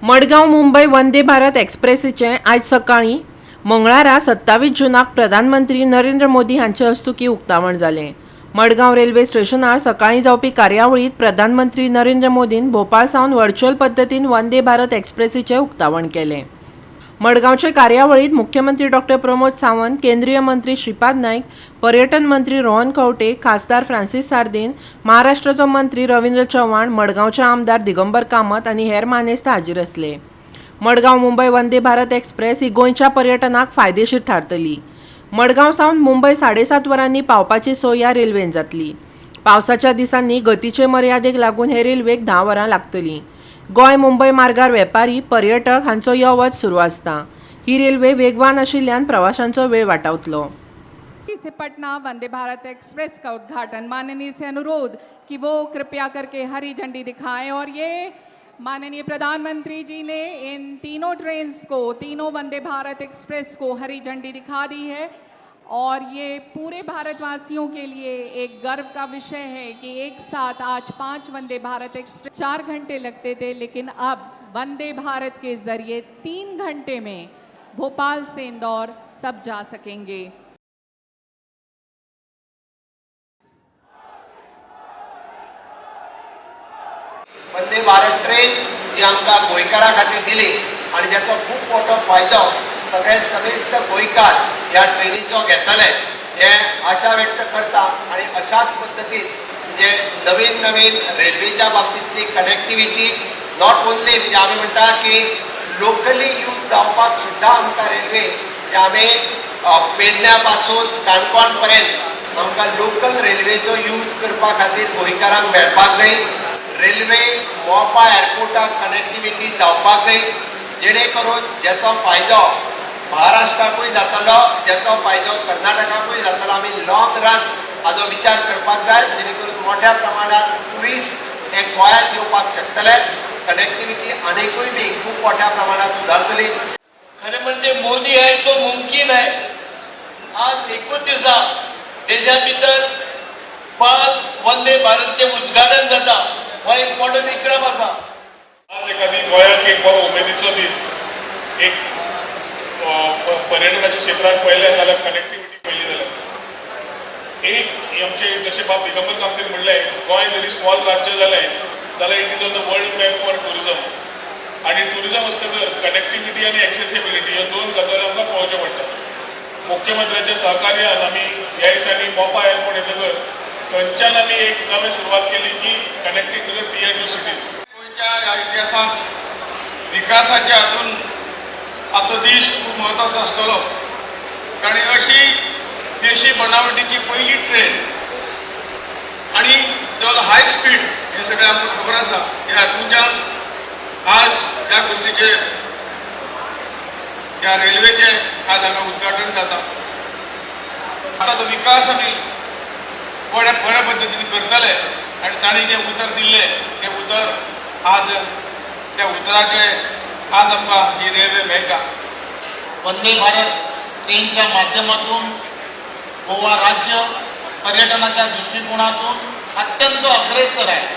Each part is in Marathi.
मडगांव मुंबई वंदे भारत एक्सप्रेसीचे आज सकाळी मंगळारा 27 जूनाक प्रधानमंत्री नरेंद्र मोदी हांचे हस्तुकी उक्तावण जालें। मडगांव रेल्वे स्टेशनार सकाळी जावपी कार्यावळीत प्रधानमंत्री नरेंद्र मोदीन भोपाळ सावन व्हर्च्युअल पद्दतीन वंदे भारत एक्सप्रेसीचे उक्तावण केलें। मडगांवचे कार्यावळीत मुख्यमंत्री डॉक्टर प्रमोद सावंत, केंद्रीय मंत्री श्रीपाद नाईक, पर्यटन मंत्री रोहन खंवटे, खासदार फ्रांसीस सार्दिन, महाराष्ट्राचो मंत्री रवींद्र चव्हाण, मडगांवचे आमदार दिगंबर कामत आनी हेर मानेस्त हाजीर आसले। मडगांव मुंबई वंदे भारत एक्सप्रेस ही गोंयच्या पर्यटनाक फायदेशीर थारतली। मडगांव सावन मुंबय 7.5 वरांनी पावपाची सोय ह्या रेल्वेन जातली। पावसाच्या दिसांनी गतीचे मर्यादेक लागून हे रेल्वेक 10 वरां लागतली। गोंय मुंबय मार्गार वेपारी पर्यटक हांचो यो वच सुरू आसता। ही रेल्वे वेगवान आशिल्ल्यान प्रवाशांचो वेळ वाटावतलो। से पटना वंदे भारत एक्सप्रेस का उद्घाटन माननीय से अनुरोध कि वो कृपया करके हरी झंडी दिखाएं। और ये माननीय प्रधानमंत्री जी ने इन तीनों ट्रेन्स को, तीनों वंदे भारत एक्सप्रेस को हरी झंडी दिखा दी है। और ये पूरे भारतवासियों के लिए एक गर्व का विषय है कि एक साथ आज 5 वंदे भारत एक्सप्रेस 4 घंटे लगते थे, लेकिन अब वंदे भारत के जरिए 3 घंटे में भोपाल से इंदौर सब जा सकेंगे। वंदे भारत ट्रेन जी आमकां गोंयकारां खातीर दिली आनी जाचो खूब मोठो फायदो सगळे समेस्त गोंयकार ह्या ट्रेनीचो घेतले हे आशा व्यक्त करता। आणि अशाच पद्दतीन जे नवीन नवीन रेल्वेच्या बाबतींतली कनेक्टिविटी नॉट ओन्ली म्हणजे आमी म्हणटा की लोकली यूज जावपाक सुद्दां आमकां रेल्वे जे आमी पेडण्या पासून काणकोण पर्यंत आमकां लोकल रेल्वेचो यूज करपा खातीर गोंयकारांक मेळपाक जाय। रेल्वे मोपा एअरपोर्टाक कनेक्टिविटी जावपाक जाय, जेणे करून जेचो फायदो महाराष्ट्राकूय जातलो, जेचो फायदो कर्नाटकाकूय जातलो। आमी लॉंग रन हाचो विचार करपाक जाय, जेणे करून मोठ्या प्रमाणात टुरिस्ट हे गोंयांत येवपाक शकतले। कनेक्टिविटी आनीकूय बी खूब मोठ्या प्रमाणात सुदारतली। खरें म्हणजे मोदी आहे तो मुमकीन आहे। आज 29 देशा भितर 5 वंदे भारतचे उद्घाटन जाता, हो एक मोठो विक्रम आसा। आज एखादी गोंयाक एक बरो उमेदीचो दीस। एक पर्यटनाच्या क्षेत्रात पळयलें जाल्यार कनेक्टिविटी पयली जाल्यार एक आमचे जशें बाब दिगंबर कामतीन म्हणलें, गोंय जरी स्मॉल राज्य जालें जाल्यार it is on the world map for tourism. आणि टुरिजम आसतकर कनेक्टिविटी आनी एक्सेसिबिलिटी ह्यो 2 गजाली आमकां पळोवच्यो पडटात। मुख्यमंत्र्याच्या सहकार्यान आमी ह्या दिसांनी मोपा एअरपोर्ट येतकर थंयच्यान आमी एक नवी सुरवात केली की connecting to the tier 2 cities. गोंयच्या इतिहासांत विकासाच्या हातून आपलो देश खूब म्हत्वाचो आसतलो, कारण अशी देशी बनावटीची पहिली ट्रेन आणि देवल हाय स्पीड हे सगळें आमकां खबर आसा। ह्या हातूंच्यान आज ह्या गोष्टीचे ह्या रेल्वेचे आज हांगा उद्घाटन जाता। आता तो विकास आमी बऱ्या पद्धतीने करतले आणि तांणी जे उतर दिल्ले ते उतर आज त्या उतराचे आज आमकां ही रेल्वे मेळटा। वंदे भारत ट्रेनच्या माध्यमातून गोवा राज्य पर्यटनाच्या दृष्टिकोनातून अत्यंत अग्रेसर आहे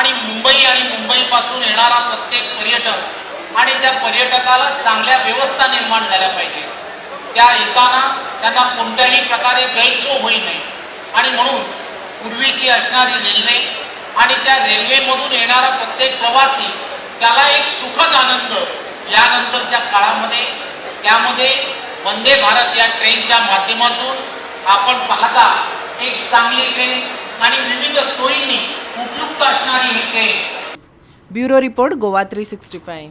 आणि मुंबई आणि मुंबईपासून येणारा प्रत्येक पर्यटक आणि त्या पर्यटकाला चांगल्या व्यवस्था निर्माण झाल्या पाहिजे। त्या येताना त्यांना कोणत्याही प्रकारे गैरसोय होई नये आणि म्हणून पूर्वीची असणारी रेल्वे आणि त्या रेल्वेमधून येणारा प्रत्येक प्रवासी त्याला एक सुखद आनंद यानंतरच्या काळामध्ये त्यामध्ये वंदे भारत या ट्रेनच्या माध्यमातून आपण पाहता एक चांगली ट्रेन आणि विविध सोयींनी उपयुक्त असणारी ही ट्रेन। Bureau report Goa 365।